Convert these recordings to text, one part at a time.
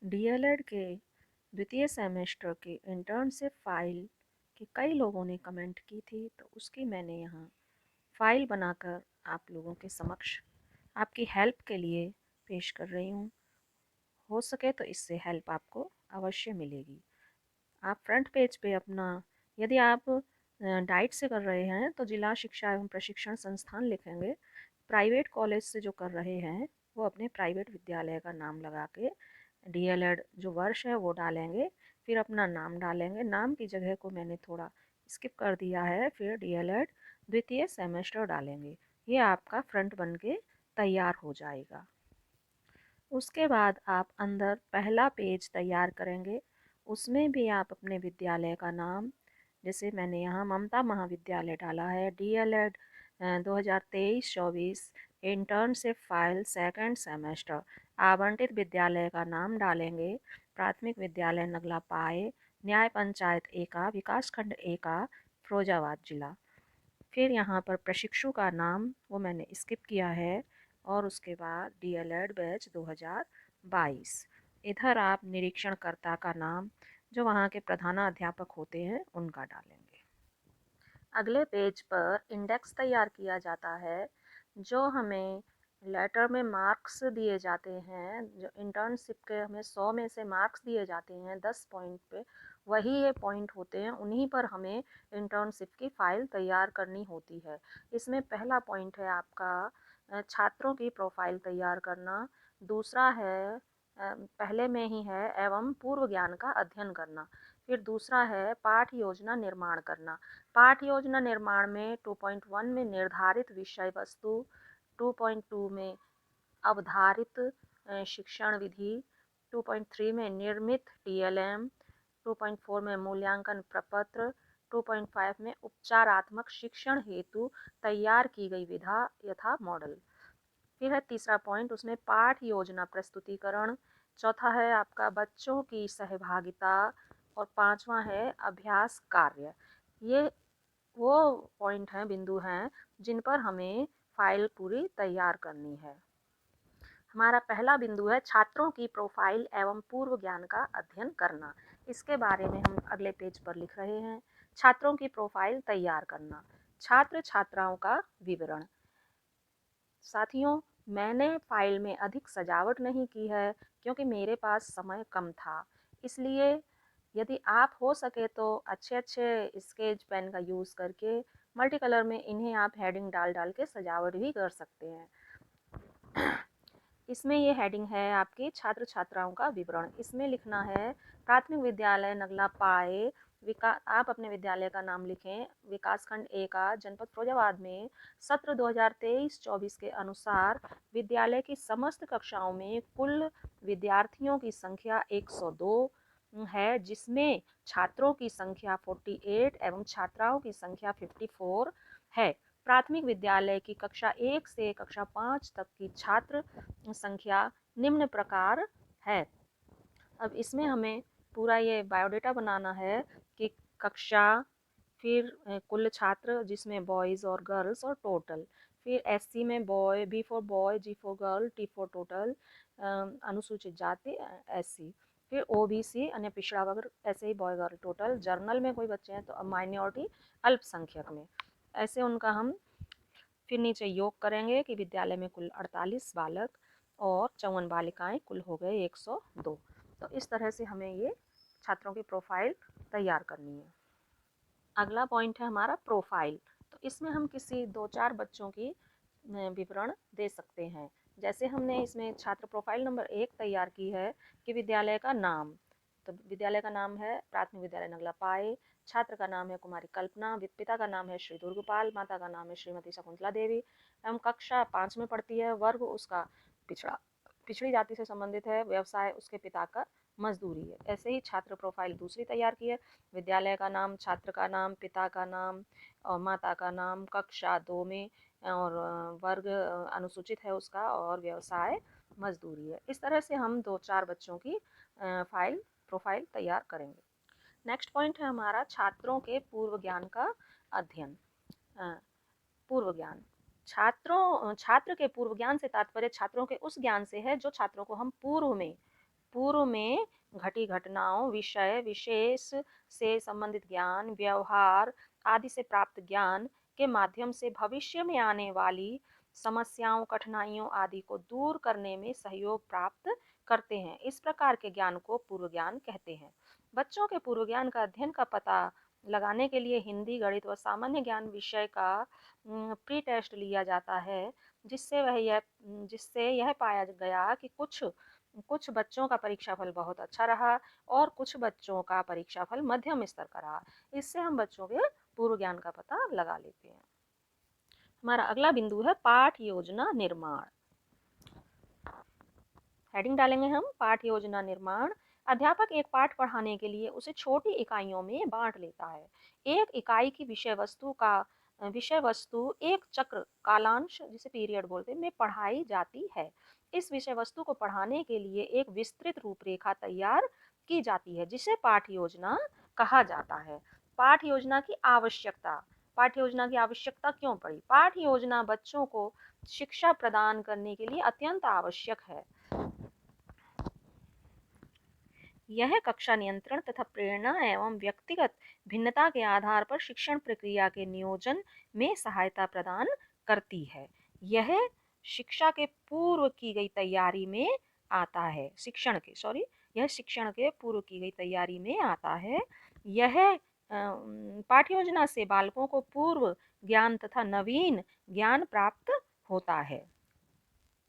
DElEd के द्वितीय semester के इंटर्नशिप फाइल की कई लोगों ने कमेंट की थी, तो उसकी मैंने यहाँ फाइल बनाकर आप लोगों के समक्ष आपकी हेल्प के लिए पेश कर रही हूँ। हो सके तो इससे हेल्प आपको अवश्य मिलेगी। आप फ्रंट पेज पे अपना, यदि आप डाइट से कर रहे हैं तो जिला शिक्षा एवं प्रशिक्षण संस्थान लिखेंगे। प्राइवेट कॉलेज से जो कर रहे हैं वो अपने प्राइवेट विद्यालय का नाम लगा के डीएलएड जो वर्ष है वो डालेंगे, फिर अपना नाम डालेंगे। नाम की जगह को मैंने थोड़ा स्किप कर दिया है, फिर डीएलएड द्वितीय सेमेस्टर डालेंगे। ये आपका फ्रंट बन के तैयार हो जाएगा। उसके बाद आप अंदर पहला पेज तैयार करेंगे। उसमें भी आप अपने विद्यालय का नाम, जैसे मैंने यहाँ ममता महाविद्यालय डाला है, DElEd 2023-24 internship file second semester, आवंटित विद्यालय का नाम डालेंगे। प्राथमिक विद्यालय नगला पाए, न्याय पंचायत एका, विकासखंड एका, फिरोजाबाद जिला। फिर यहाँ पर प्रशिक्षु का नाम वो मैंने स्किप किया है, और उसके बाद डीएलएड बैच 2022। इधर आप निरीक्षणकर्ता का नाम, जो वहाँ के प्रधानाध्यापक होते हैं, उनका डालेंगे। अगले पेज पर इंडेक्स तैयार किया जाता है। जो हमें लेटर में मार्क्स दिए जाते हैं, जो इंटर्नशिप के हमें 100 में से मार्क्स दिए जाते हैं 10 पॉइंट पे, वही ये पॉइंट होते हैं, उन्हीं पर हमें इंटर्नशिप की फ़ाइल तैयार करनी होती है। इसमें पहला पॉइंट है आपका छात्रों की प्रोफाइल तैयार करना। दूसरा है पहले में ही है एवं पूर्व ज्ञान का अध्ययन करना। फिर दूसरा है पाठ योजना निर्माण करना। पाठ योजना निर्माण में 2.1 में निर्धारित विषय वस्तु, 2.2 में अवधारित शिक्षण विधि, 2.3 में निर्मित टीएलएम, 2.4 में मूल्यांकन प्रपत्र, 2.5 में उपचारात्मक शिक्षण हेतु तैयार की गई विधा यथा मॉडल। फिर है तीसरा पॉइंट, उसमें पाठ योजना प्रस्तुतिकरण। चौथा है आपका बच्चों की सहभागिता, और पांचवा है अभ्यास कार्य। ये वो पॉइंट हैं, बिंदु हैं, जिन पर हमें फाइल पूरी तैयार करनी है। हमारा पहला बिंदु है छात्रों की प्रोफाइल एवं पूर्व ज्ञान का अध्ययन करना। इसके बारे में हम अगले पेज पर लिख रहे हैं। छात्रों की प्रोफाइल तैयार करना, छात्र छात्राओं का विवरण। साथियों, मैंने फाइल में अधिक सजावट नहीं की है, क्योंकि मेरे पास समय कम था। इसलिए यदि आप हो सके तो अच्छे अच्छे स्केच पेन का यूज़ करके मल्टी कलर में इन्हें आप हेडिंग डाल डाल के सजावट भी कर सकते हैं। इसमें ये हेडिंग है आपकी छात्र छात्राओं का विवरण। इसमें लिखना है प्राथमिक विद्यालय नगला पाए, आप अपने विद्यालय का नाम लिखें, विकासखंड ए का, जनपद फिरोजाबाद में। सत्र 2023-24 के अनुसार विद्यालय की समस्त कक्षाओं में कुल विद्यार्थियों की संख्या 102 है, जिसमें छात्रों की संख्या 48 एवं छात्राओं की संख्या 54 है। प्राथमिक विद्यालय की कक्षा 1 से कक्षा 5 तक की छात्र संख्या निम्न प्रकार है। अब इसमें हमें पूरा ये बायोडाटा बनाना है कि कक्षा, फिर कुल छात्र जिसमें बॉयज़ और गर्ल्स और टोटल, फिर एससी में boy, B for boy, G for girl, T for total, अनुसूचित जाति एससी, फिर ओबीसी अन्य पिछड़ा वर्ग, ऐसे ही बॉय गर्ल टोटल। जर्नल में कोई बच्चे हैं तो माइनॉरिटी अल्पसंख्यक में, ऐसे उनका हम फिर नीचे योग करेंगे कि विद्यालय में कुल 48 बालक और 54 बालिकाएं, कुल हो गए 102। तो इस तरह से हमें ये छात्रों की प्रोफाइल तैयार करनी है। अगला पॉइंट है हमारा प्रोफाइल। तो इसमें हम किसी 2-4 बच्चों की विवरण दे सकते हैं। जैसे हमने इसमें छात्र प्रोफाइल नंबर 1 तैयार की है कि विद्यालय का नाम। तो विद्यालय का नाम है प्राथमिक विद्यालय नगला पाए, छात्र का नाम है कुमारी कल्पना, पिता का नाम है श्री दुर्गपाल, माता का नाम है श्रीमती शकुंतला देवी, एवं कक्षा 5 में पढ़ती है, वर्ग उसका पिछड़ी जाति से संबंधित है, व्यवसाय उसके पिता का मजदूरी है। ऐसे ही छात्र प्रोफाइल दूसरी तैयार की है, विद्यालय का नाम, छात्र का नाम, पिता का नाम और माता का नाम, कक्षा 2 में, और वर्ग अनुसूचित है उसका, और व्यवसाय मजदूरी है। इस तरह से हम 2-4 बच्चों की प्रोफाइल तैयार करेंगे। नेक्स्ट पॉइंट है हमारा छात्रों के पूर्व ज्ञान का अध्ययन। पूर्व ज्ञान, छात्र के पूर्व ज्ञान से तात्पर्य छात्रों के उस ज्ञान से है जो छात्रों को हम पूर्व में पूर्व में घटी घटनाओं, विषय विशेष से संबंधित ज्ञान, व्यवहार आदि से प्राप्त ज्ञान के माध्यम से भविष्य में आने वाली समस्याओं, कठिनाइयों आदि को दूर करने में सहयोग प्राप्त करते हैं। इस प्रकार के ज्ञान को पूर्व ज्ञान कहते हैं। बच्चों के पूर्व ज्ञान का अध्ययन का पता लगाने के लिए हिंदी, गणित व सामान्य ज्ञान विषय का प्री टेस्ट लिया जाता है, जिससे यह पाया गया कि कुछ बच्चों का परीक्षाफल बहुत अच्छा रहा और कुछ बच्चों का परीक्षाफल मध्यम स्तर का रहा। इससे हम बच्चों के पूर्व ज्ञान का पता लगा लेते हैं। हमारा अगला बिंदु है पाठ योजना निर्माण। हेडिंग डालेंगे हम पाठ योजना निर्माण। अध्यापक एक पाठ पढ़ाने के लिए उसे छोटी इकाइयों में बांट लेता है। एक इकाई की विषय वस्तु एक चक्र कालांश जिसे पीरियड बोलते हैं में पढ़ाई जाती है। इस विषय वस्तु को पढ़ाने के लिए एक विस्तृत रूपरेखा तैयार की जाती है जिसे पाठ योजना कहा जाता है। पाठ योजना की आवश्यकता। पाठ्य योजना की आवश्यकता क्यों पड़ी? पाठ्य योजना बच्चों को शिक्षा प्रदान करने के लिए अत्यंत आवश्यक है। यह कक्षा नियंत्रण तथा प्रेरणा एवं व्यक्तिगत भिन्नता के आधार पर शिक्षण प्रक्रिया के नियोजन में सहायता प्रदान करती है। यह शिक्षा के पूर्व की गई तैयारी में आता है। यह शिक्षण के पूर्व की गई तैयारी में आता है। यह पाठ्य योजना से बालकों को पूर्व ज्ञान तथा नवीन ज्ञान प्राप्त होता है।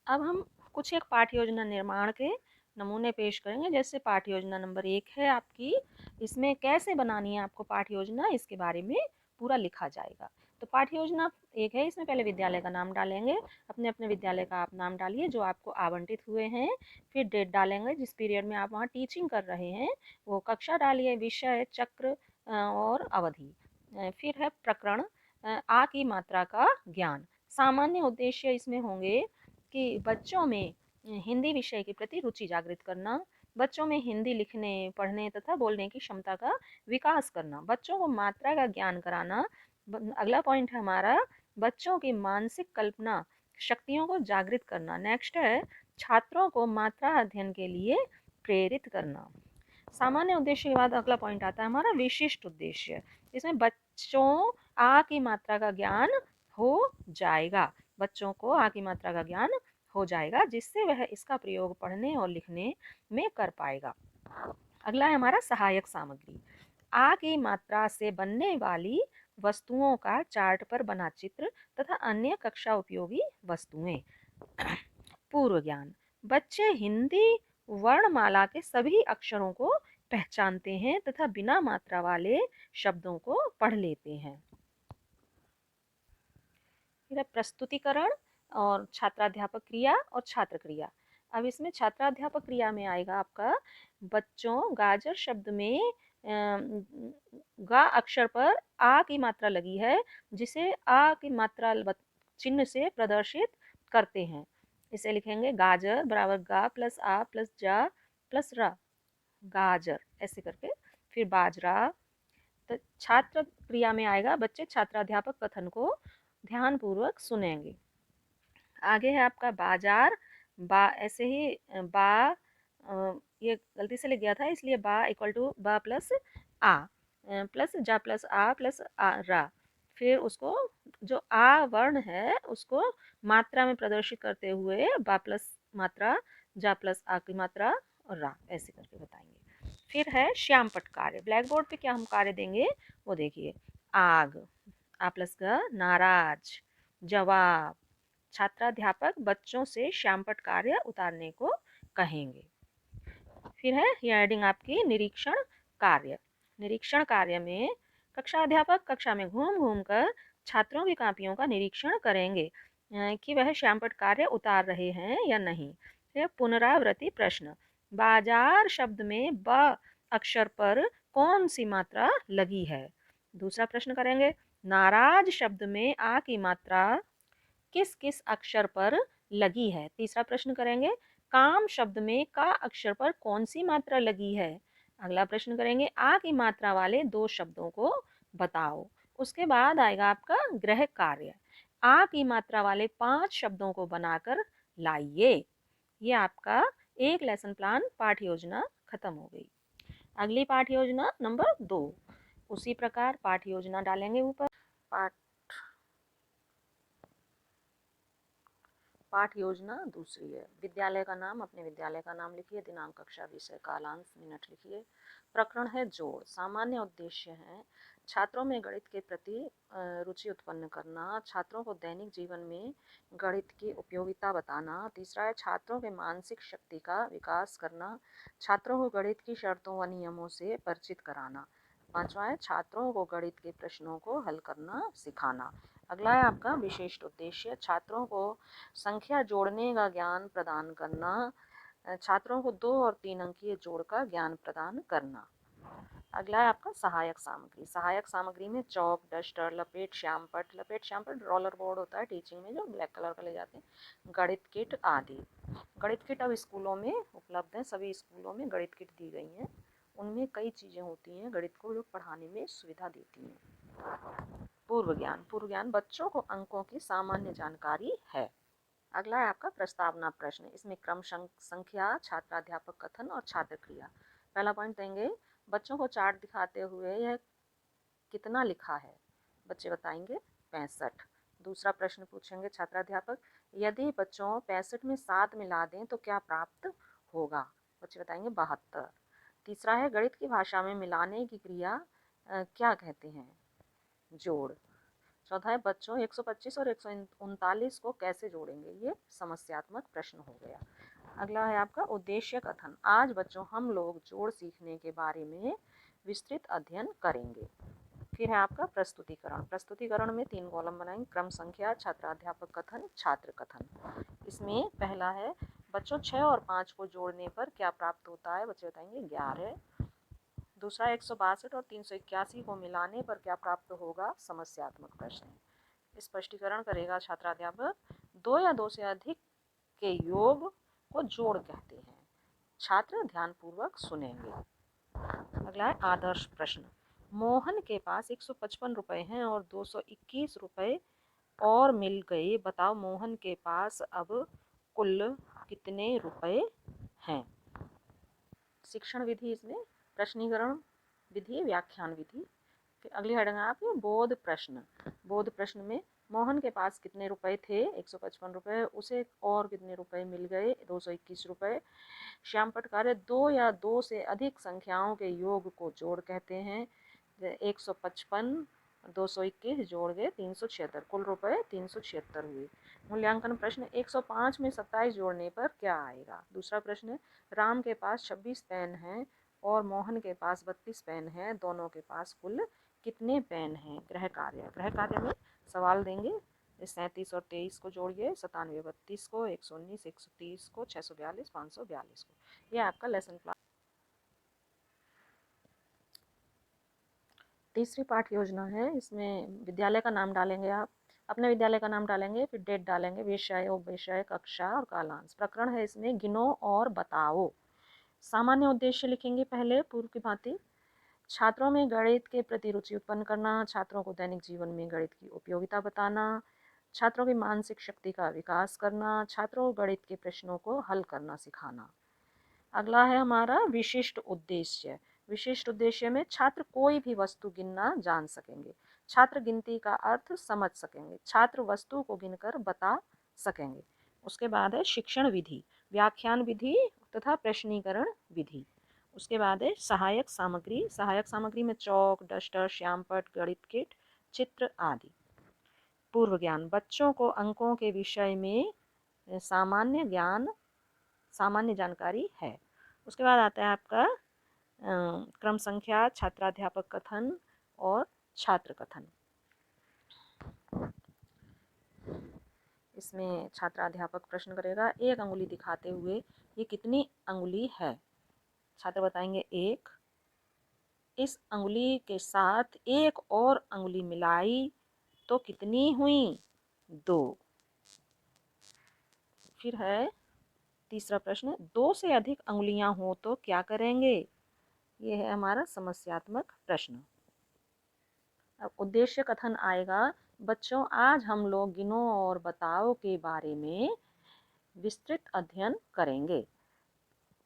अब हम कुछ एक पाठ्य योजना निर्माण के नमूने पेश करेंगे। जैसे पाठ्य योजना नंबर 1 है आपकी, इसमें कैसे बनानी है आपको पाठ्य योजना, इसके बारे में पूरा लिखा जाएगा। तो पाठ्य योजना 1 है, इसमें पहले विद्यालय का नाम डालेंगे। अपने अपने विद्यालय का आप नाम डालिए जो आपको आवंटित हुए हैं। फिर डेट डालेंगे जिस पीरियड में आप वहाँ टीचिंग कर रहे हैं, वो कक्षा डालिए, विषय, चक्र और अवधि। फिर है प्रकरण, आ की मात्रा का ज्ञान। सामान्य उद्देश्य इसमें होंगे कि बच्चों में हिंदी विषय के प्रति रुचि जागृत करना, बच्चों में हिंदी लिखने, पढ़ने तथा बोलने की क्षमता का विकास करना, बच्चों को मात्रा का ज्ञान कराना। अगला पॉइंट है हमारा बच्चों की मानसिक कल्पना शक्तियों को जागृत करना। नेक्स्ट है छात्रों को मात्रा अध्ययन के लिए प्रेरित करना। सामान्य उद्देश्य के बाद अगला पॉइंट आता है हमारा विशिष्ट उद्देश्य। इसमें बच्चों आ की मात्रा का ज्ञान हो जाएगा, बच्चों को आ की मात्रा का ज्ञान हो जाएगा जिससे वह इसका प्रयोग पढ़ने और लिखने में कर पाएगा। अगला है हमारा सहायक सामग्री। आ की मात्रा से बनने वाली वस्तुओं का चार्ट पर बना चित्र तथा अन्य कक्षा उपयोगी वस्तुएं। पूर्व ज्ञान। बच्चे हिंदी वर्णमाला के सभी अक्षरों को पहचानते हैं तथा बिना मात्रा वाले शब्दों को पढ़ लेते हैं। प्रस्तुतिकरण और छात्राध्यापक क्रिया और छात्र क्रिया। अब इसमें छात्राध्यापक क्रिया में आएगा आपका बच्चों गाजर शब्द में गा अक्षर पर आ की मात्रा लगी है जिसे आ की मात्रा चिन्ह से प्रदर्शित करते हैं। इसे लिखेंगे गाजर बराबर गा प्लस आ प्लस जा प्लस रा, गाजर ऐसे करके। फिर बाजरा। तो छात्र क्रिया में आएगा बच्चे छात्राध्यापक कथन को ध्यान पूर्वक सुनेंगे। आगे है आपका बाजार, बा ऐसे ही बा ये गलती से लिख गया था इसलिए बा इक्वल टू बा प्लस आ प्लस जा प्लस आ प्लस रा। फिर उसको जो आ वर्ण है उसको मात्रा में प्रदर्शित करते हुए बा प्लस मात्रा जा प्लस आ की मात्रा और रा ऐसे करके बताएंगे। फिर है श्यामपट्ट कार्य। ब्लैक बोर्ड पे क्या हम कार्य देंगे वो देखिए। आग, आ प्लस ग, नाराज, जवाब। छात्राध्यापक बच्चों से श्यामपट्ट कार्य उतारने को कहेंगे। फिर है हेडिंग आपकी निरीक्षण कार्य। निरीक्षण कार्य में कक्षा अध्यापक कक्षा में घूम घूम कर छात्रों की कापियों का निरीक्षण करेंगे कि वह श्यामपट्ट कार्य उतार रहे हैं या नहीं। फिर पुनरावृत्ति प्रश्न। बाजार शब्द में ब अक्षर पर कौन सी मात्रा लगी है? दूसरा प्रश्न करेंगे नाराज शब्द में आ की मात्रा किस किस अक्षर पर लगी है? तीसरा प्रश्न करेंगे काम शब्द में का अक्षर पर कौन सी मात्रा लगी है? अगला प्रश्न करेंगे आ की मात्रा वाले दो शब्दों को बताओ। उसके बाद आएगा आपका गृह कार्य। आ की मात्रा वाले 5 शब्दों को बनाकर लाइए। ये आपका एक लेसन प्लान पाठ योजना खत्म हो गई। अगली पाठ योजना नंबर 2, उसी प्रकार पाठ योजना डालेंगे ऊपर। पाठ योजना दूसरी है। विद्यालय का नाम, अपने विद्यालय का नाम लिखिए, दिनांक, कक्षा, विषय, कालांश, मिनट लिखिए। प्रकरण है जोड़। सामान्य उद्देश्य है छात्रों में गणित के प्रति रुचि उत्पन्न करना, छात्रों को दैनिक जीवन में गणित की उपयोगिता बताना। तीसरा है छात्रों के मानसिक शक्ति का विकास करना, छात्रों को गणित की शर्तों व नियमों से परिचित कराना। पांचवा है छात्रों को गणित के प्रश्नों को हल करना सिखाना। अगला है आपका विशिष्ट उद्देश्य, छात्रों को संख्या जोड़ने का ज्ञान प्रदान करना, छात्रों को 2 और 3 अंकीय जोड़ का ज्ञान प्रदान करना। अगला है आपका सहायक सामग्री। सहायक सामग्री में चौक, डस्टर, लपेट श्यामपट रोलर बोर्ड होता है टीचिंग में जो ब्लैक कलर का ले जाते हैं, गणित किट आदि। गणित किट अब स्कूलों में उपलब्ध है, सभी स्कूलों में गणित किट दी गई हैं। उनमें कई चीज़ें होती हैं गणित को जो पढ़ाने में सुविधा देती हैं। पूर्व ज्ञान बच्चों को अंकों की सामान्य जानकारी है। अगला है आपका प्रस्तावना प्रश्न। इसमें क्रम संख्या, छात्राध्यापक कथन और छात्र क्रिया। पहला पॉइंट देंगे, बच्चों को चार्ट दिखाते हुए यह कितना लिखा है, बच्चे बताएंगे 65। दूसरा प्रश्न पूछेंगे छात्राध्यापक, यदि बच्चों 65 में 7 मिला दें तो क्या प्राप्त होगा, बच्चे बताएंगे 72। तीसरा है गणित की भाषा में मिलाने की क्रिया क्या कहते हैं, जोड़। चौथा है बच्चों 125 और 139 को कैसे जोड़ेंगे, ये समस्यात्मक प्रश्न हो गया। अगला है आपका उद्देश्य कथन। आज बच्चों हम लोग जोड़ सीखने के बारे में विस्तृत अध्ययन करेंगे। फिर है आपका प्रस्तुतिकरण। प्रस्तुतिकरण में 3 कॉलम बनाएंगे, क्रम संख्या, छात्राध्यापक कथन, छात्र कथन। इसमें पहला है बच्चों 6 और 5 को जोड़ने पर क्या प्राप्त होता है, बच्चे बताएंगे 11। दूसरा 162 और 381 को मिलाने पर क्या प्राप्त होगा, समस्यात्मक प्रश्न। स्पष्टीकरण करेगा छात्राध्यापक, 2 या 2 से अधिक के योग को जोड़ कहते हैं। छात्र ध्यानपूर्वक सुनेंगे। अगला है आदर्श प्रश्न। मोहन के पास 155 रुपए हैं और 221 रुपए और मिल गए, बताओ मोहन के पास अब कुल कितने रुपए हैं। शिक्षण विधि, इसमें प्रश्नीकरण विधि, व्याख्यान विधि। फिर अगली हेडिंग है आपकी बोध प्रश्न। बोध प्रश्न में मोहन के पास कितने रुपए थे, 155 रुपए, उसे और कितने रुपए मिल गए, 221 रुपए। श्यामपट कार्य, 2 या 2 से अधिक संख्याओं के योग को जोड़ कहते हैं। 155 221 जोड़ गए 376, कुल रुपए 376 हुए। मूल्यांकन प्रश्न, 105 में 27 जोड़ने पर क्या आएगा। दूसरा प्रश्न, राम के पास 26 पेन हैं और मोहन के पास 32 पेन हैं, दोनों के पास कुल कितने पेन हैं। गृह कार्य में सवाल देंगे, 37 और 23 को जोड़िए, 97 32 को, 119 130 को, 642 542 को। ये आपका लेसन प्लान। तीसरी पाठ योजना है, इसमें विद्यालय का नाम डालेंगे, आप अपने विद्यालय का नाम डालेंगे, फिर डेट डालेंगे, विषय, उपविषय, कक्षा और कालांश। प्रकरण है इसमें गिनो और बताओ। सामान्य उद्देश्य लिखेंगे पहले पूर्व की भांति, छात्रों में गणित के प्रति रुचि उत्पन्न करना, छात्रों को दैनिक जीवन में गणित की उपयोगिता बताना, छात्रों की मानसिक शक्ति का विकास करना, छात्रों को गणित के प्रश्नों को हल करना सिखाना। अगला है हमारा विशिष्ट उद्देश्य। विशिष्ट उद्देश्य में छात्र कोई भी वस्तु गिनना जान सकेंगे, छात्र गिनती का अर्थ समझ सकेंगे, छात्र वस्तु को गिनकर बता सकेंगे। उसके बाद है शिक्षण विधि, व्याख्यान विधि तथा प्रश्नीकरण विधि। उसके बाद है सहायक सामग्री। सहायक सामग्री में चौक, डस्टर, श्यामपट, गणित किट, चित्र आदि। पूर्व ज्ञान, बच्चों को अंकों के विषय में सामान्य जानकारी है। उसके बाद आता है आपका क्रम संख्या, छात्राध्यापक कथन और छात्र कथन। इसमें छात्राध्यापक प्रश्न करेगा, एक अंगुली दिखाते हुए ये कितनी अंगुली है, छात्र बताएंगे 1। इस अंगुली के साथ एक और अंगुली मिलाई तो कितनी हुई, 2। फिर है तीसरा प्रश्न, 2 से अधिक अंगुलियां हो तो क्या करेंगे, ये है हमारा समस्यात्मक प्रश्न। अब उद्देश्य कथन आएगा, बच्चों आज हम लोग गिनो और बताओ के बारे में विस्तृत अध्ययन करेंगे।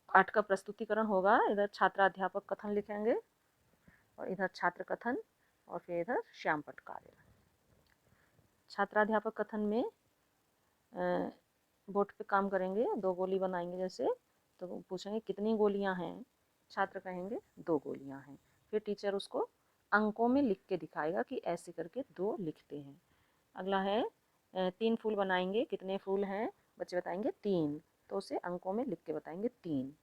पाठ का प्रस्तुतिकरण होगा। इधर छात्राध्यापक कथन लिखेंगे और इधर छात्र कथन और फिर इधर श्यामपट्ट कार्य। छात्राध्यापक कथन में बोर्ड पे काम करेंगे, 2 गोली बनाएंगे जैसे, तो पूछेंगे कितनी गोलियां हैं, छात्र कहेंगे 2 गोलियां हैं। फिर टीचर उसको अंकों में लिख के दिखाएगा कि ऐसे करके 2 लिखते हैं। अगला है 3 फूल बनाएंगे, कितने फूल हैं, बच्चे बताएंगे 3, तो उसे अंकों में लिख के बताएंगे 3।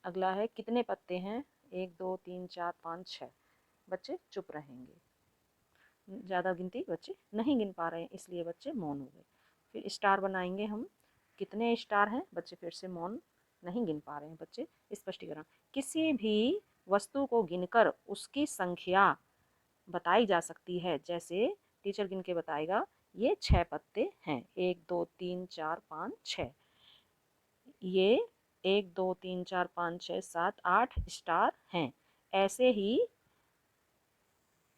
अगला है कितने पत्ते हैं, 1 2 3 4 5 6, बच्चे चुप रहेंगे, ज़्यादा गिनती बच्चे नहीं गिन पा रहे हैं इसलिए बच्चे मौन हो गए। फिर स्टार बनाएंगे हम, कितने स्टार हैं, बच्चे फिर से मौन नहीं गिन पा रहे हैं, बच्चे स्पष्टीकरण। किसी भी वस्तु को गिनकर उसकी संख्या बताई जा सकती है, जैसे टीचर गिन के बताएगा ये 6 पत्ते हैं, 1 2 3 4 5 6, ये 1 2 3 4 5 6 7 8 स्टार हैं। ऐसे ही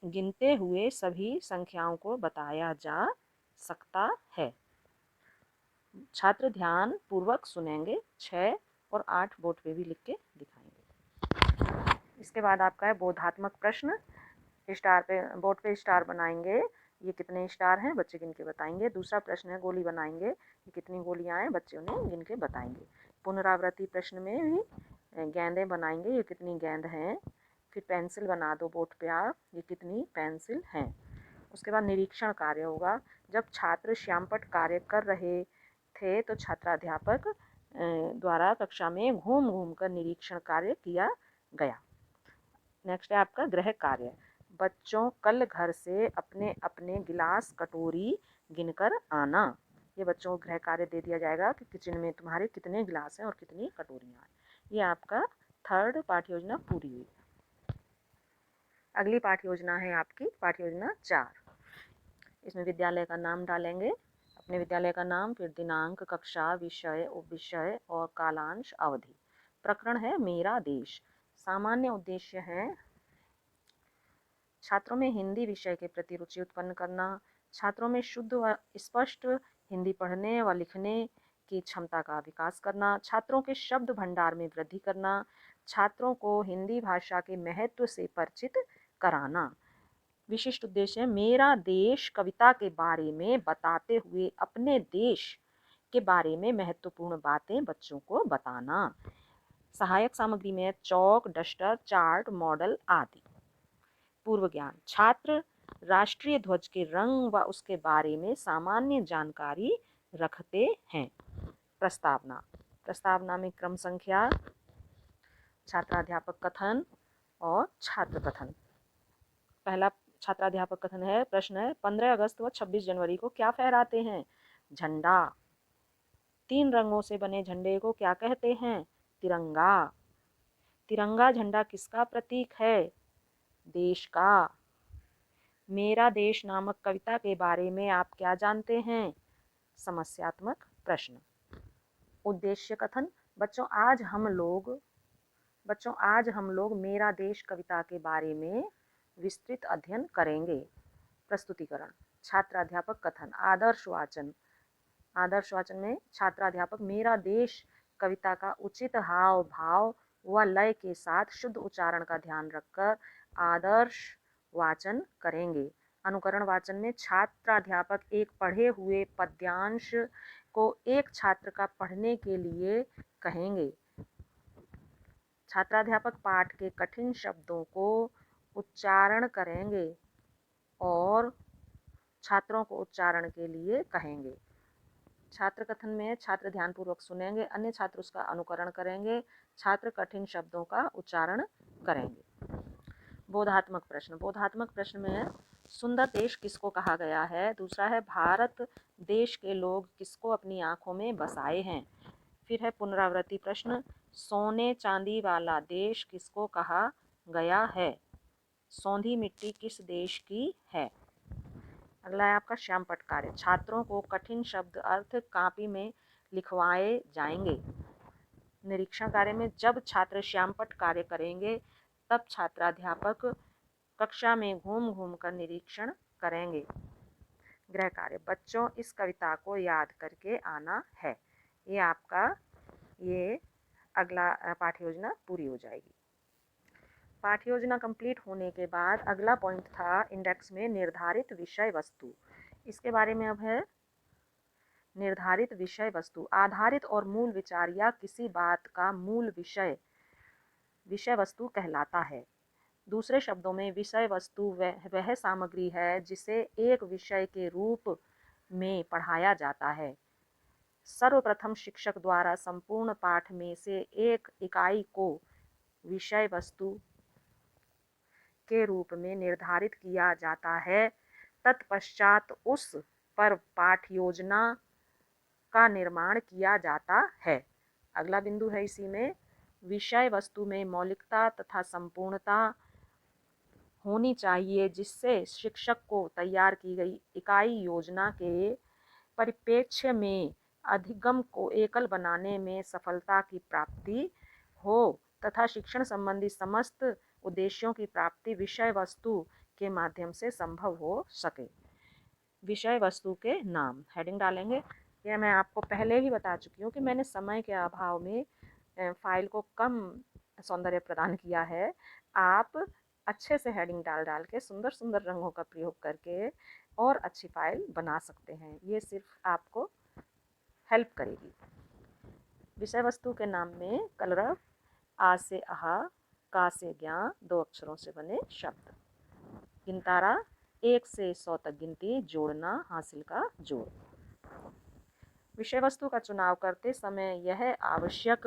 गिनते हुए सभी संख्याओं को बताया जा सकता है। छात्र ध्यान पूर्वक सुनेंगे, 6 और 8 बोर्ड पे भी लिख के दिखाएंगे। इसके बाद आपका है बोधात्मक प्रश्न। स्टार पे, बोर्ड पे स्टार बनाएंगे, ये कितने स्टार हैं, बच्चे गिन के बताएंगे। दूसरा प्रश्न है गोली बनाएंगे, ये कितनी गोलियां हैं, बच्चे उन्हें गिन के बताएंगे। पुनरावृत्ति प्रश्न में भी गेंदें बनाएंगे, ये कितनी गेंद हैं। फिर पेंसिल बना दो बोर्ड पे आप, ये कितनी पेंसिल हैं। उसके बाद निरीक्षण कार्य होगा। जब छात्र श्यामपट्ट कार्य कर रहे थे तो छात्राध्यापक द्वारा कक्षा में घूम घूम कर निरीक्षण कार्य किया गया। नेक्स्ट है आपका गृह कार्य। बच्चों कल घर से अपने अपने गिलास कटोरी गिनकर आना। ये बच्चों को गृह कार्य दे दिया जाएगा कि किचन में तुम्हारे कितने गिलास हैं और कितनी कटोरियाँ हैं। ये आपका 3rd पाठ्य योजना पूरी हुई। अगली पाठ्य योजना है आपकी पाठ्य योजना 4। इसमें विद्यालय का नाम डालेंगे, अपने विद्यालय का नाम, फिर दिनांक, कक्षा, विषय, उपविषय और कालांश, अवधि। प्रकरण है मेरा देश। सामान्य उद्देश्य है छात्रों में हिंदी विषय के प्रति रुचि उत्पन्न करना, छात्रों में शुद्ध व स्पष्ट हिंदी पढ़ने व लिखने की क्षमता का विकास करना, छात्रों के शब्द भंडार में वृद्धि करना, छात्रों को हिंदी भाषा के महत्व से परिचित कराना। विशिष्ट उद्देश्य है मेरा देश कविता के बारे में बताते हुए अपने देश के बारे में महत्वपूर्ण बातें बच्चों को बताना। सहायक सामग्री में चौक, डस्टर, चार्ट, मॉडल आदि। पूर्व ज्ञान, छात्र राष्ट्रीय ध्वज के रंग व उसके बारे में सामान्य जानकारी रखते हैं। प्रस्तावना, प्रस्तावना में क्रम संख्या, छात्राध्यापक कथन और छात्र कथन। पहला छात्राध्यापक कथन है, प्रश्न है 15 अगस्त व 26 जनवरी को क्या फहराते हैं, झंडा। 3 रंगों से बने झंडे को क्या कहते हैं, तिरंगा। तिरंगा झंडा किसका प्रतीक है, देश का। मेरा देश नामक कविता के बारे में आप क्या जानते हैं, समस्यात्मक प्रश्न। उद्देश्य कथन, बच्चों आज हम लोग मेरा देश कविता के बारे में विस्तृत अध्ययन करेंगे। प्रस्तुतिकरण, छात्राध्यापक कथन, आदर्श वाचन। आदर्श वाचन में छात्राध्यापक मेरा देश कविता का उचित हाव भाव व लय के साथ शुद्ध उच्चारण का ध्यान रखकर आदर्श वाचन करेंगे। अनुकरण वाचन में छात्राध्यापक एक पढ़े हुए पद्यांश को एक छात्र का पढ़ने के लिए कहेंगे। छात्राध्यापक पाठ के कठिन शब्दों को उच्चारण करेंगे और छात्रों को उच्चारण के लिए कहेंगे। छात्र कथन में छात्र ध्यानपूर्वक सुनेंगे, अन्य छात्र उसका अनुकरण करेंगे, छात्र कठिन शब्दों का उच्चारण करेंगे। बोधात्मक प्रश्न, बोधात्मक प्रश्न में सुंदर देश किसको कहा गया है। दूसरा है भारत देश के लोग किसको अपनी आंखों में बसाए हैं। फिर है पुनरावृत्ति प्रश्न, सोने चांदी वाला देश किसको कहा गया है, सौंधी मिट्टी किस देश की है। अगला है आपका श्यामपट्ट कार्य, छात्रों को कठिन शब्द अर्थ कापी में लिखवाए जाएंगे। निरीक्षण कार्य में जब छात्र श्यामपट्ट कार्य करेंगे तब छात्राध्यापक कक्षा में घूम घूम कर निरीक्षण करेंगे। गृह कार्य, बच्चों इस कविता को याद करके आना है। ये आपका ये अगला पाठ्य योजना पूरी हो जाएगी। पाठ्य योजना कंप्लीट होने के बाद अगला पॉइंट था इंडेक्स में निर्धारित विषय वस्तु। इसके बारे में अब है निर्धारित विषय वस्तु आधारित और मूल विचार या किसी बात का मूल विषय विषय वस्तु कहलाता है। दूसरे शब्दों में विषय वस्तु वह सामग्री है जिसे एक विषय के रूप में पढ़ाया जाता है। सर्वप्रथम शिक्षक द्वारा संपूर्ण पाठ में से एक इकाई को विषय वस्तु के रूप में निर्धारित किया जाता है। तत्पश्चात उस पर पाठ्य योजना का निर्माण किया जाता है। अगला बिंदु है इसी में विषय वस्तु में मौलिकता तथा संपूर्णता होनी चाहिए जिससे शिक्षक को तैयार की गई इकाई योजना के परिप्रेक्ष्य में अधिगम को एकल बनाने में सफलता की प्राप्ति हो तथा शिक्षण संबंधी समस्त उद्देश्यों की प्राप्ति विषय वस्तु के माध्यम से संभव हो सके। विषय वस्तु के नाम हेडिंग डालेंगे। यह मैं आपको पहले ही बता चुकी हूँ कि मैंने समय के अभाव में फाइल को कम सौंदर्य प्रदान किया है। आप अच्छे से हेडिंग डाल के सुंदर सुंदर रंगों का प्रयोग करके और अच्छी फाइल बना सकते हैं। ये सिर्फ आपको हेल्प करेगी। विषय वस्तु के नाम में कलरव, आ से आहा, का से ज्ञा, 2 अक्षरों से बने शब्द। गिनतारा 1 से 100 तक गिनती, जोड़ना, हासिल का जोड़। विषय वस्तु का चुनाव करते समय यह आवश्यक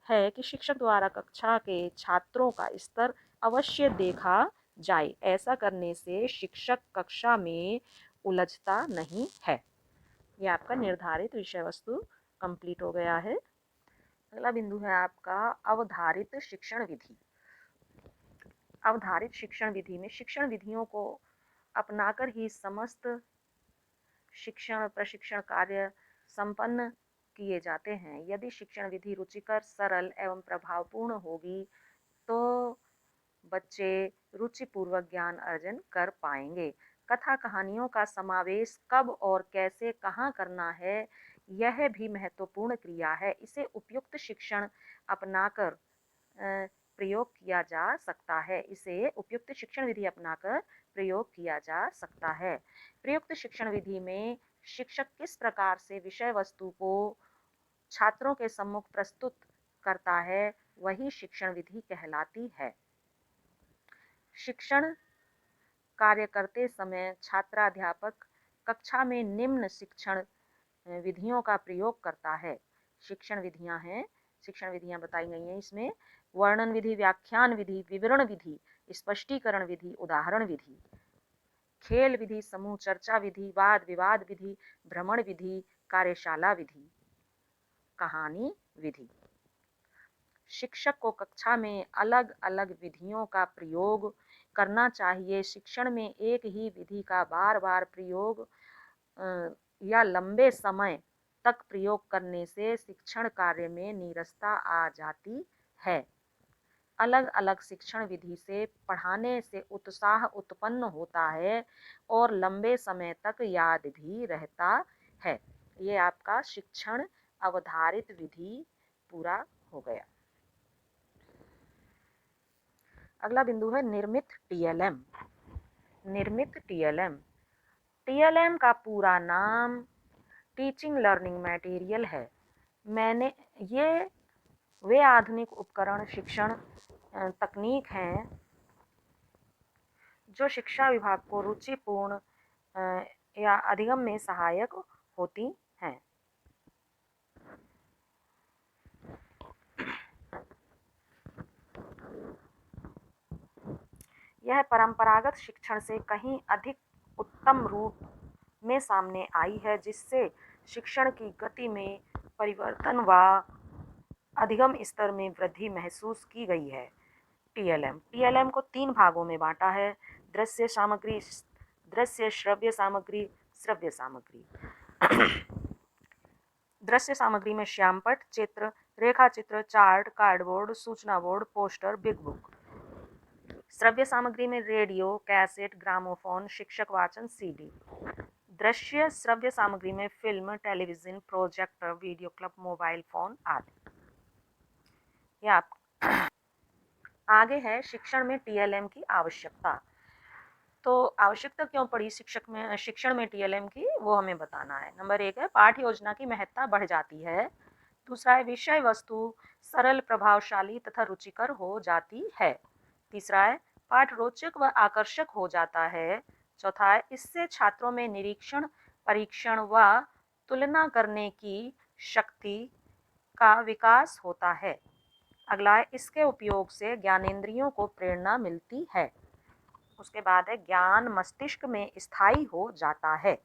है कि शिक्षक द्वारा कक्षा के छात्रों का स्तर अवश्य देखा जाए। ऐसा करने से शिक्षक कक्षा में उलझता नहीं है। यह आपका निर्धारित विषय वस्तु कंप्लीट हो गया है। अगला बिंदु है आपका अवधारित शिक्षण विधि। अवधारित शिक्षण विधि में शिक्षण विधियों को अपनाकर ही समस्त शिक्षण प्रशिक्षण कार्य संपन्न किए जाते हैं। यदि शिक्षण विधि रुचिकर, सरल एवं प्रभावपूर्ण होगी तो बच्चे रुचिपूर्वक ज्ञान अर्जन कर पाएंगे। कथा कहानियों का समावेश कब और कैसे कहाँ करना है यह भी महत्वपूर्ण क्रिया है। इसे उपयुक्त शिक्षण अपनाकर प्रयोग किया जा सकता है। इसे उपयुक्त शिक्षण विधि अपनाकर प्रयोग किया जा सकता है। प्रयुक्त शिक्षण विधि में शिक्षक किस प्रकार से विषय वस्तु को छात्रों के सम्मुख प्रस्तुत करता है वही शिक्षण विधि कहलाती है। शिक्षण कार्य करते समय छात्राध्यापक कक्षा में निम्न शिक्षण विधियों का प्रयोग करता है। शिक्षण विधियां बताई गई हैं इसमें वर्णन विधि, व्याख्यान विधि, विवरण विधि, स्पष्टीकरण विधि, उदाहरण विधि, खेल विधि, समूह चर्चा विधि, वाद विवाद विधि, भ्रमण विधि, कार्यशाला विधि, कहानी विधि। शिक्षक को कक्षा में अलग अलग विधियों का प्रयोग करना चाहिए। शिक्षण में एक ही विधि का बार बार प्रयोग या लंबे समय तक प्रयोग करने से शिक्षण कार्य में नीरसता आ जाती है। अलग अलग शिक्षण विधि से पढ़ाने से उत्साह उत्पन्न होता है और लंबे समय तक याद भी रहता है। ये आपका शिक्षण अवधारित विधि पूरा हो गया। अगला बिंदु है निर्मित टीएलएम। निर्मित टीएलएम। टीएलएम का पूरा नाम टीचिंग लर्निंग मटेरियल है। ये वे आधुनिक उपकरण शिक्षण तकनीक हैं जो शिक्षा विभाग को रुचिपूर्ण या अधिगम में सहायक होती हैं। यह परंपरागत शिक्षण से कहीं अधिक उत्तम रूप में सामने आई है जिससे शिक्षण की गति में परिवर्तन व अधिगम स्तर में वृद्धि महसूस की गई है। टीएलएम को 3 भागों में बांटा है। दृश्य सामग्री, दृश्य श्रव्य सामग्री, श्रव्य सामग्री। दृश्य सामग्री में श्यामपट, चित्र, रेखा चित्र, चार्ट, कार्डबोर्ड, सूचना बोर्ड, पोस्टर, बिग बुक। श्रव्य सामग्री में रेडियो, कैसेट, ग्रामोफोन, शिक्षक वाचन, सीडी। दृश्य श्रव्य सामग्री में film, television, projector, video clip, mobile phone आदि। ये आप आगे है शिक्षण में टीएलएम की आवश्यकता। तो आवश्यकता क्यों पड़ी शिक्षण में टीएलएम की, वो हमें बताना है। नंबर 1 है पाठ्य योजना की महत्ता बढ़ जाती है। दूसरा है विषय वस्तु सरल, प्रभावशाली तथा रुचिकर हो जाती है। तीसरा है पाठ रोचक व आकर्षक हो जाता है। चौथा है इससे छात्रों में निरीक्षण, परीक्षण व तुलना करने की शक्ति का विकास होता है। अगला है इसके उपयोग से ज्ञानेंद्रियों को प्रेरणा मिलती है। उसके बाद है ज्ञान मस्तिष्क में स्थायी हो जाता है।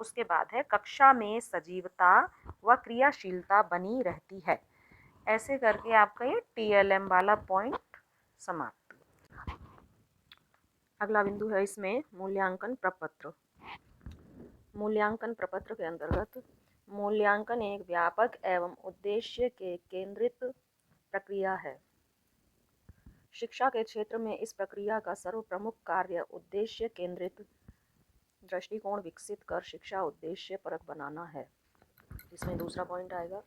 उसके बाद है कक्षा में सजीवता व क्रियाशीलता बनी रहती है। ऐसे करके आपका ये टीएलएम वाला पॉइंट समाप्त। अगला बिंदु है इसमें मूल्यांकन प्रपत्र। मूल्यांकन प्रपत्र के अंतर्गत मूल्यांकन एक व्यापक एवं उद्देश्य के केंद्रित प्रक्रिया है। शिक्षा के क्षेत्र में इस प्रक्रिया का सर्वप्रमुख कार्य उद्देश्य केंद्रित दृष्टिकोण विकसित कर शिक्षा उद्देश्य परक बनाना है। इसमें दूसरा पॉइंट आएगा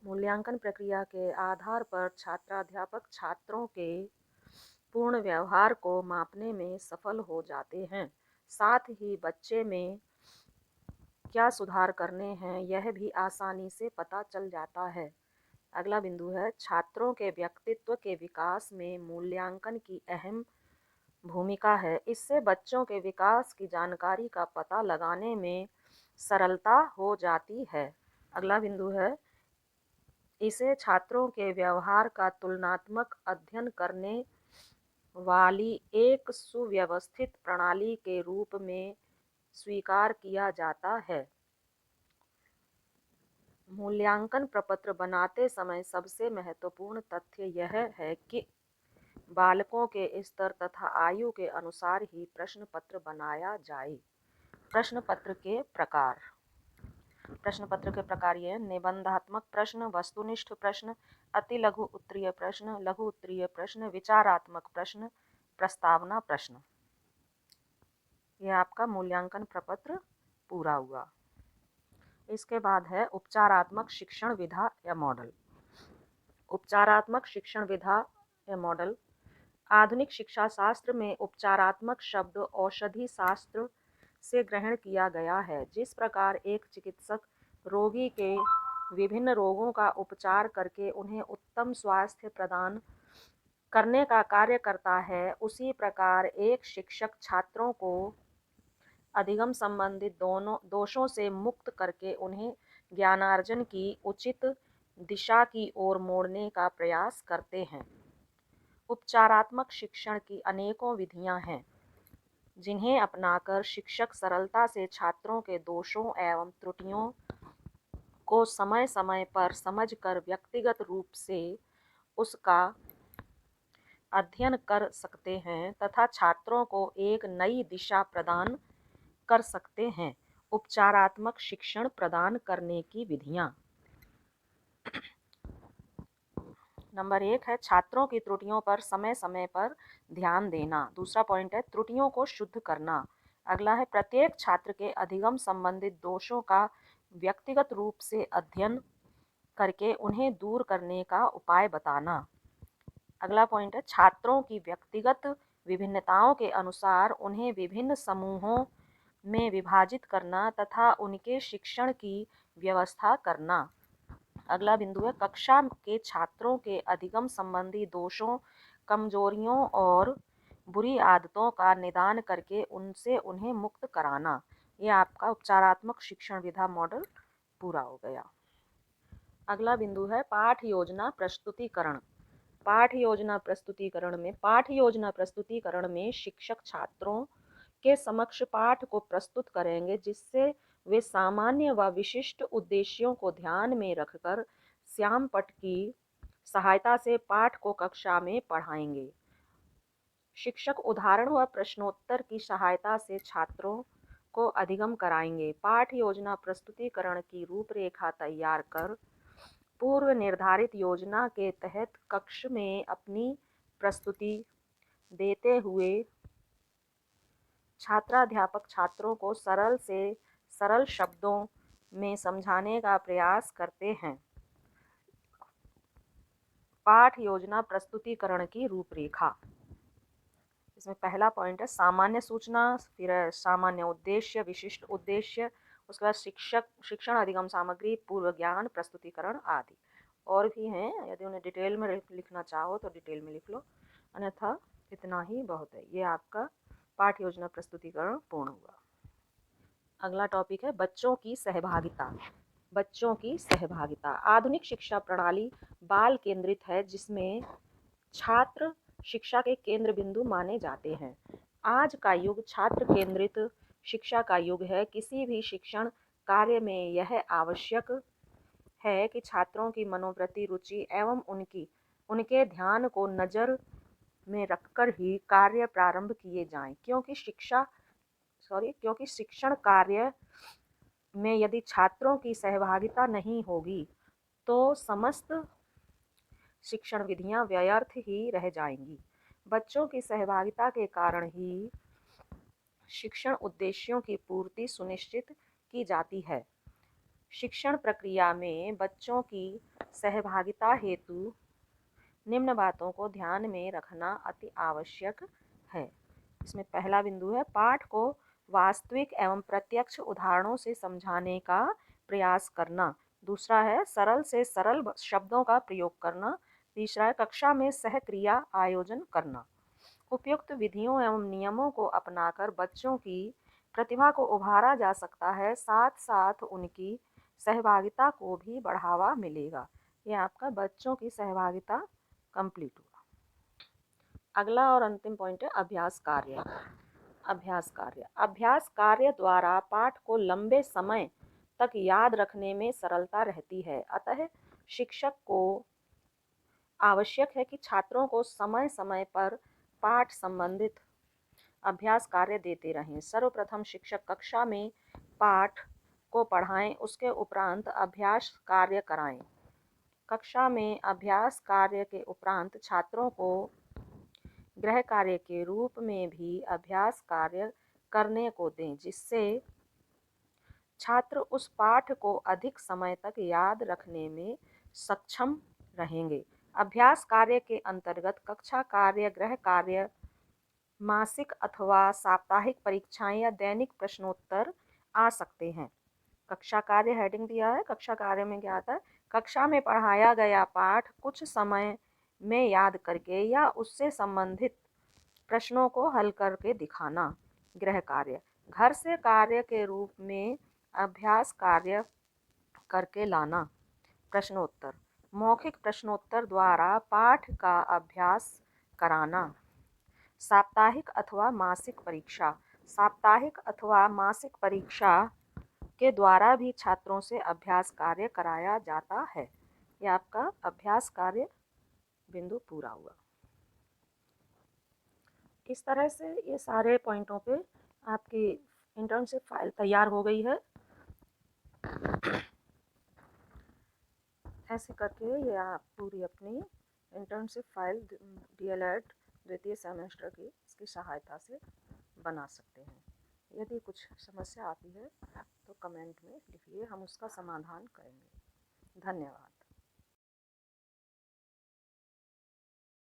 मूल्यांकन प्रक्रिया के आधार पर छात्राध्यापक छात्रों के पूर्ण व्यवहार को मापने में सफल हो जाते हैं। साथ ही बच्चे में क्या सुधार करने हैं यह भी आसानी से पता चल जाता है। अगला बिंदु है छात्रों के व्यक्तित्व के विकास में मूल्यांकन की अहम भूमिका है। इससे बच्चों के विकास की जानकारी का पता लगाने में सरलता हो जाती है। अगला बिंदु है इसे छात्रों के व्यवहार का तुलनात्मक अध्ययन करने वाली एक सुव्यवस्थित प्रणाली के रूप में स्वीकार किया जाता है। मूल्यांकन प्रपत्र बनाते समय सबसे महत्वपूर्ण तथ्य यह है कि बालकों के स्तर तथा आयु के अनुसार ही प्रश्न पत्र बनाया जाए। प्रश्न पत्र के प्रकार। प्रश्न पत्र के प्रकार ये निबंधात्मक प्रश्न, वस्तुनिष्ठ प्रश्न, अति लघु उत्तरीय प्रश्न, लघु उत्तरीय प्रश्न, विचारात्मक प्रश्न, प्रस्तावना प्रश्न। यह आपका मूल्यांकन प्रपत्र पूरा हुआ। इसके बाद है उपचारात्मक शिक्षण विधा या मॉडल। उपचारात्मक शिक्षण विधा या मॉडल आधुनिक शिक्षा शास्त्र में उपचारात्मक शब्द औषधि शास्त्र से ग्रहण किया गया है। जिस प्रकार एक चिकित्सक रोगी के विभिन्न रोगों का उपचार करके उन्हें उत्तम स्वास्थ्य प्रदान करने का कार्य करता है, उसी प्रकार एक शिक्षक छात्रों को अधिगम संबंधित दोषों से मुक्त करके उन्हें ज्ञानार्जन की उचित दिशा की ओर मोड़ने का प्रयास करते हैं। उपचारात्मक शिक्षण की अनेकों विधियां हैं, जिन्हें अपनाकर शिक्षक सरलता से छात्रों के दोषों एवं त्रुटियों को समय समय पर समझकर व्यक्तिगत रूप से उसका अध्ययन कर सकते हैं तथा छात्रों को एक नई दिशा प्रदान कर सकते हैं। उपचारात्मक शिक्षण प्रदान करने की विधियां। नंबर 1 है छात्रों की त्रुटियों पर समय समय पर ध्यान देना। दूसरा पॉइंट है त्रुटियों को शुद्ध करना। अगला है प्रत्येक छात्र के अधिगम संबंधित दोषों का व्यक्तिगत रूप से अध्ययन करके उन्हें दूर करने का उपाय बताना। अगला पॉइंट है छात्रों की व्यक्तिगत विभिन्नताओं के अनुसार उन्हें विभिन्न समूहों में विभाजित करना तथा उनके शिक्षण की व्यवस्था करना। अगला बिंदु है कक्षा के छात्रों के अधिगम संबंधी दोषों, कमजोरियों और बुरी आदतों का निदान करके उनसे उन्हें मुक्त कराना। यह आपका उपचारात्मक शिक्षण विधा मॉडल पूरा हो गया। अगला बिंदु है पाठ योजना प्रस्तुतिकरण। पाठ योजना प्रस्तुतिकरण में शिक्षक छात्रों के समक्ष पाठ को प्रस्तुत करेंगे, जिससे वे सामान्य व विशिष्ट उद्देश्यों को ध्यान में रखकर श्यामपट्ट की सहायता से पाठ को कक्षा में पढ़ाएंगे। शिक्षक उदाहरण व प्रश्नोत्तर की सहायता से छात्रों को अधिगम कराएंगे। पाठ योजना प्रस्तुतिकरण की रूपरेखा तैयार कर पूर्व निर्धारित योजना के तहत कक्ष में अपनी प्रस्तुति देते हुए छात्राध्यापक छात्रों को सरल से सरल शब्दों में समझाने का प्रयास करते हैं। पाठ योजना प्रस्तुतिकरण की रूपरेखा। इसमें पहला पॉइंट है सामान्य सूचना, फिर है सामान्य उद्देश्य, विशिष्ट उद्देश्य, उसके बाद शिक्षण अधिगम सामग्री, पूर्व ज्ञान, प्रस्तुतिकरण आदि। और भी हैं, यदि उन्हें डिटेल में लिखना चाहो तो डिटेल में लिख लो, अन्यथा इतना ही बहुत है। ये आपका पाठ योजना प्रस्तुतिकरण पूर्ण हुआ। अगला टॉपिक है बच्चों की सहभागिता। बच्चों की सहभागिता। आधुनिक शिक्षा प्रणाली बाल केंद्रित है, जिसमें छात्र शिक्षा के केंद्र बिंदु माने जाते हैं। आज का युग छात्र केंद्रित शिक्षा का युग है। किसी भी शिक्षण कार्य में यह आवश्यक है कि छात्रों की मनोवृत्ति, रुचि एवं उनके ध्यान को नजर में रखकर ही कार्य प्रारंभ किए जाएं, क्योंकि शिक्षण कार्य में यदि छात्रों की सहभागिता नहीं होगी तो समस्त शिक्षण विधियां व्यर्थ ही रह जाएंगी। बच्चों की सहभागिता के कारण ही शिक्षण उद्देश्यों की पूर्ति सुनिश्चित की जाती है। शिक्षण प्रक्रिया में बच्चों की सहभागिता हेतु निम्न बातों को ध्यान में रखना अति आवश्यक है। इसमें पहला बिंदु है पाठ को वास्तविक एवं प्रत्यक्ष उदाहरणों से समझाने का प्रयास करना। दूसरा है सरल से सरल शब्दों का प्रयोग करना। तीसरा है कक्षा में सहक्रिया आयोजन करना। उपयुक्त विधियों एवं नियमों को अपनाकर बच्चों की प्रतिभा को उभारा जा सकता है, साथ साथ उनकी सहभागिता को भी बढ़ावा मिलेगा। ये आपका बच्चों की सहभागिता कंप्लीट हुआ। अगला और अंतिम पॉइंट है अभ्यास कार्य। अभ्यास कार्य द्वारा पाठ को लंबे समय तक याद रखने में सरलता रहती है। अतः शिक्षक को आवश्यक है कि छात्रों को समय समय पर पाठ संबंधित अभ्यास कार्य देते रहें। सर्वप्रथम शिक्षक कक्षा में पाठ को पढ़ाएं, उसके उपरांत अभ्यास कार्य कराएं। कक्षा में अभ्यास कार्य के उपरांत छात्रों को गृह कार्य के रूप में भी अभ्यास कार्य करने को दें, जिससे छात्र उस पाठ को अधिक समय तक याद रखने में सक्षम रहेंगे। अभ्यास कार्य के अंतर्गत कक्षा कार्य, गृह कार्य, मासिक अथवा साप्ताहिक परीक्षाएं या दैनिक प्रश्नोत्तर आ सकते हैं। कक्षा कार्य हेडिंग दिया है। कक्षा कार्य में क्या आता है? कक्षा में पढ़ाया गया पाठ कुछ समय में याद करके या उससे संबंधित प्रश्नों को हल करके दिखाना। गृह कार्य घर से कार्य के रूप में अभ्यास कार्य करके लाना। प्रश्नोत्तर मौखिक प्रश्नोत्तर द्वारा पाठ का अभ्यास कराना। साप्ताहिक अथवा मासिक परीक्षा। साप्ताहिक अथवा मासिक परीक्षा के द्वारा भी छात्रों से अभ्यास कार्य कराया जाता है। यह आपका अभ्यास कार्य बिंदु पूरा हुआ। इस तरह से ये सारे पॉइंटों पे आपकी इंटर्नशिप फाइल तैयार हो गई है। ऐसे करके ये आप पूरी अपनी इंटर्नशिप फाइल डीएलएड द्वितीय सेमेस्टर की इसकी सहायता से बना सकते हैं। यदि कुछ समस्या आती है तो कमेंट में लिखिए, हम उसका समाधान करेंगे। धन्यवाद।